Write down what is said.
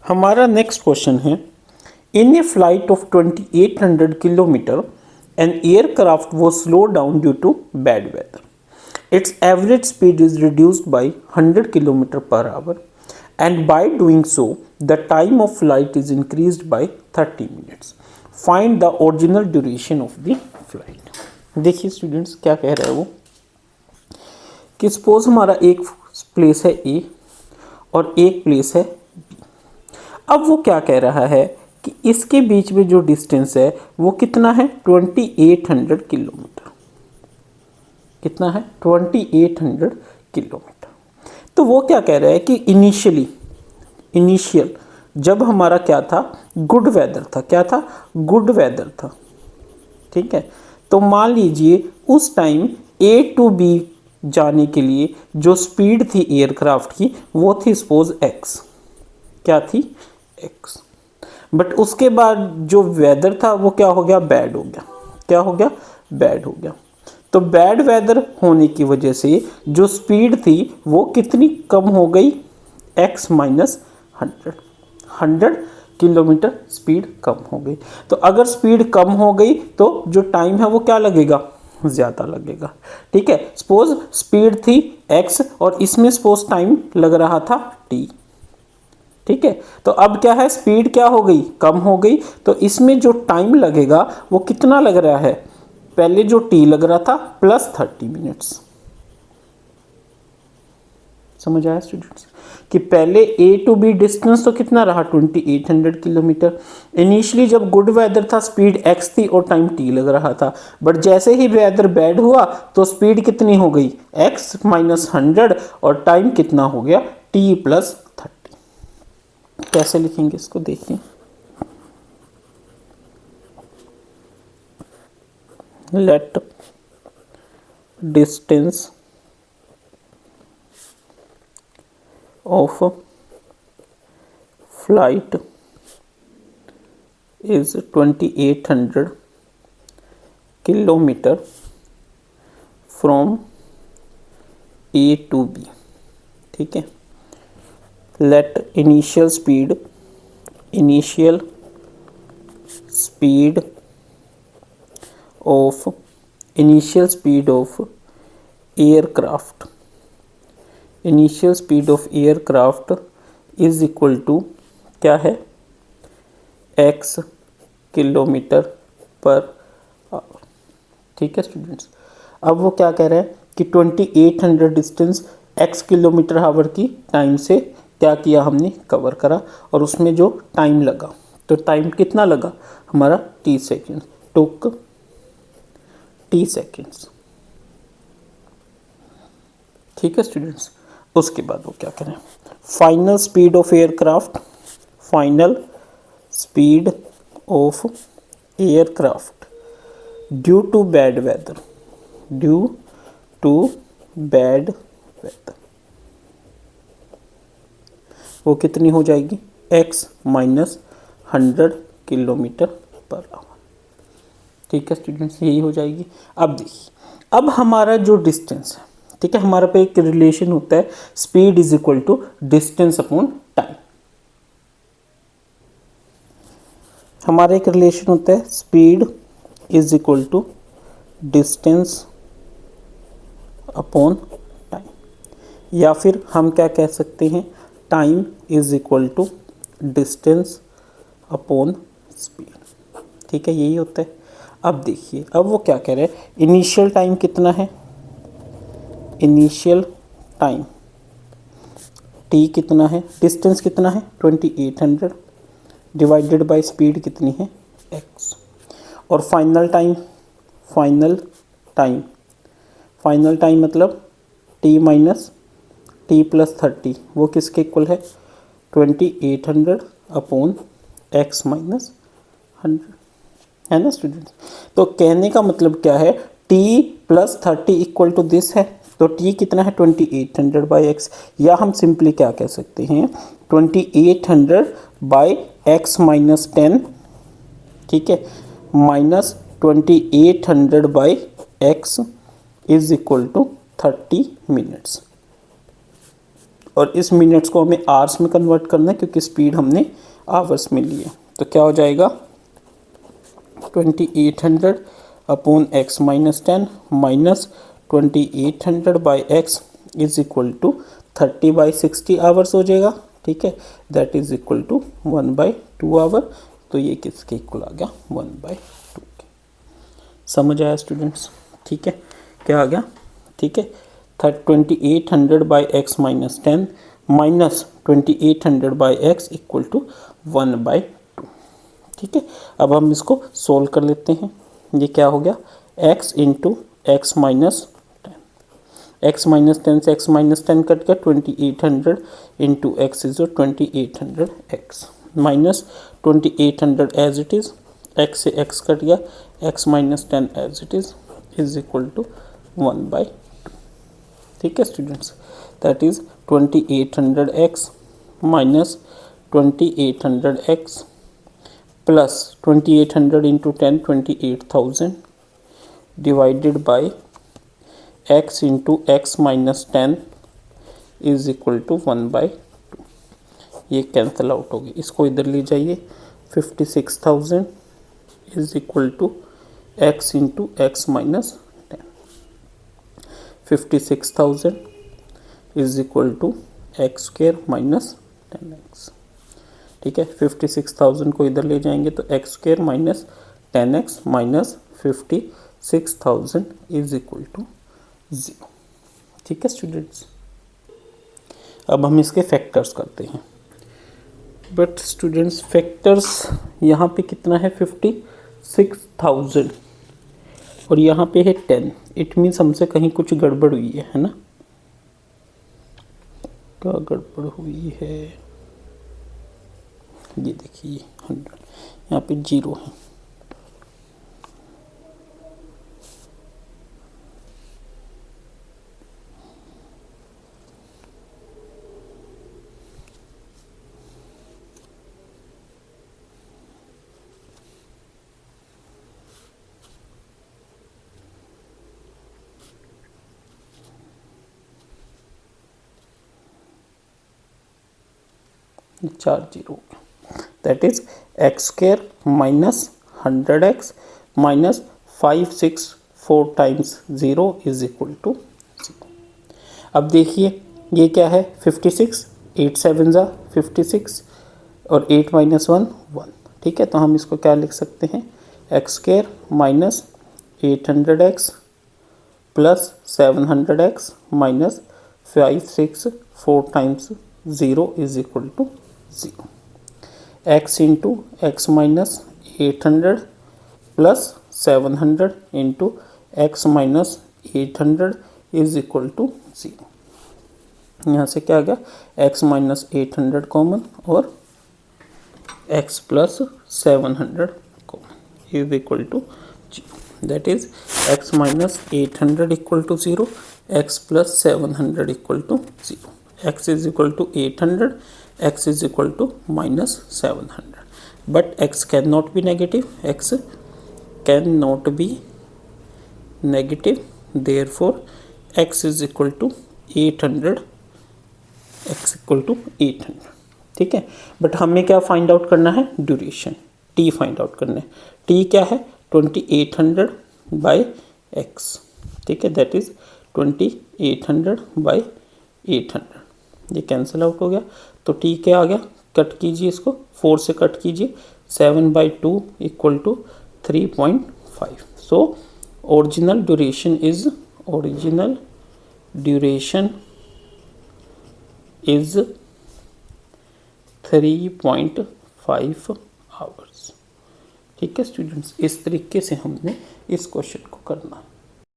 हमारा next question है, in a flight of 2800 kilometre an aircraft वो slow down due to bad weather. Its average speed is reduced by 100 kilometre per hour and by doing so the time of flight is increased by 30 minutes. Find the original duration of the flight. देखिए students क्या कह रहे हैं वो, कि suppose हमारा एक place है ए और एक प्लेस है बी। अब वो क्या कह रहा है कि इसके बीच में जो डिस्टेंस है वो कितना है, 2800 किलोमीटर। कितना है, 2800 किलोमीटर। तो वो क्या कह रहा है कि इनिशियल जब हमारा क्या था, गुड वेदर था। क्या था, गुड वेदर था। ठीक है, तो मान लीजिए उस टाइम ए टू बी जाने के लिए जो स्पीड थी एयरक्राफ्ट की वो थी सपोज एक्स। क्या थी, एक्स। बट उसके बाद जो वेदर था वो क्या हो गया, बैड हो गया। क्या हो गया, बैड हो गया। तो बैड वेदर होने की वजह से जो स्पीड थी वो कितनी कम हो गई, एक्स माइनस 100 किलोमीटर स्पीड कम हो गई। तो अगर स्पीड कम हो गई तो जो टाइम है वो क्या लगेगा, ज़्यादा लगेगा। ठीक है, सपोज स्पीड थी x और इसमें सपोज टाइम लग रहा था t। ठीक है, तो अब क्या है, स्पीड क्या हो गई, कम हो गई। तो इसमें जो टाइम लगेगा वो कितना लग रहा है, पहले जो t लग रहा था प्लस 30 मिनट्स। समझ आया स्टूडेंट्स, कि पहले A टू B डिस्टेंस तो कितना रहा, 2800 किलोमीटर। इनिशियली जब गुड वेदर था स्पीड x थी और टाइम t लग रहा था। बट जैसे ही वेदर बैड हुआ तो स्पीड कितनी हो गई, x माइनस 100 और टाइम कितना हो गया, t प्लस 30। कैसे लिखेंगे इसको, देखिए। Let distance of flight is 2800 kilometer from A to B। ठीक है, let initial speed of aircraft is equal to क्या है, x किलोमीटर पर आवर। ठीक है स्टूडेंट्स, अब वो क्या कह रहे हैं कि 2800 डिस्टेंस x किलोमीटर आवर की टाइम से क्या किया हमने, कवर करा। और उसमें जो टाइम लगा, तो टाइम कितना लगा हमारा, t second, took t seconds. ठीक है स्टूडेंट्स, उसके बाद वो क्या करें, final speed of aircraft due to bad weather वो कितनी हो जाएगी, x minus 100 kilometre per hour. ठीक है स्टूडेंट्स, यही हो जाएगी। अब देखिए, अब हमारा जो डिस्टेंस है, ठीक है, हमारे पे एक रिलेशन होता है, speed is equal to distance upon time. हमारा एक रिलेशन होता है, speed is equal to distance upon time, या फिर हम क्या कह सकते हैं, time is equal to distance upon speed. ठीक है, यही होता है। अब देखिए, अब वो क्या कह रहे हैं, इनिशियल टाइम कितना है, इनिशियल टाइम t कितना है, डिस्टेंस कितना है 2800 डिवाइडेड बाय स्पीड कितनी है x। और फाइनल टाइम मतलब t माइनस t प्लस 30, वो किसके इक्वल है, 2800 अपॉन x माइनस 100, है ना स्टूडेंट्स। तो कहने का मतलब क्या है, t plus 30 equal to this है। तो t कितना है, 2800 बाई एक्स, या हम सिंपली क्या कह सकते हैं, 2800 बाई एक्स माइनस 10। ठीक है, minus 2800 by x is equal to 30 minutes. और इस मिनट्स को हमें आवर्स में कन्वर्ट करना है क्योंकि स्पीड हमने आवर्स में ली है। तो क्या हो जाएगा 2800 upon x minus 10 minus 2800 by x is equal to 30/60 hours हो जाएगा। ठीक है, that is equal to 1/2 hour. तो ये किसके इक्वल आ गया 1/2 के। समझ आया स्टूडेंट्स? ठीक है, क्या आ गया? ठीक है, 2800 by x minus 10 minus 2800 by x equal to 1/2। ठीक है, अब हम इसको सोल्व कर लेते हैं। ये क्या हो गया x into x minus 10, x minus 10 से x माइनस 10 कट गया, 2800 into x is 2800 x minus 2800 as it is, x से x कट गया, x minus 10 as it is equal to 1/2। ठीक है students, that is 2800x minus 2800x plus 2800 into 10 28,000 divided by x into x minus 10 is equal to 1/2। ये cancel out होगी, इसको इधर ले जाइए। 56,000 is equal to x into x minus 10, 56,000 is equal to x square minus 10x। ठीक है, 56,000 को इधर ले जाएंगे तो x square minus 10x minus 56,000 is equal to 0। ठीक है स्टूडेंट्स, अब हम इसके फैक्टर्स करते हैं। बट स्टूडेंट्स फैक्टर्स यहाँ पे कितना है 56,000 और यहाँ पे है 10। इट मीन्स हमसे कहीं कुछ गड़बड़ हुई है ना? क्या गड़बड़ हुई है? ये देखिए 100, यहाँ पे 0 है। चार 0, that is x square minus 100x minus 564 times 0 is equal to 0। अब देखिए ये क्या है 56, 8 7 ज़ा 56 और 8 माइनस 1 1। ठीक है, तो हम इसको क्या लिख सकते हैं x square minus 800x plus 700x minus 564 times 0 is equal to 0। x into x minus 800 plus 700 into x minus 800 is equal to 0। यहाँ से क्या आ गया x माइनस 800 कॉमन और x plus 700 common is equal to 0। That is x minus 800 equal to 0, x plus 700 equal to 0। x is equal to 800, x is equal to minus 700. But x cannot be negative. X cannot be negative. Therefore, x is equal to 800. x equal to 800. ठीक है, but हमें क्या find out करना है duration t find out करना है। t क्या है 2800 बाई एक्स। ठीक है, दैट इज 2800 बाई 800। ये कैंसिल आउट हो गया तो t क्या आ गया, कट कीजिए इसको 4 से कट कीजिए, 7/2 equal to 3.5। So original duration is 3.5 hours. ठीक है स्टूडेंट्स, इस तरीके से हमने इस क्वेश्चन को करना है।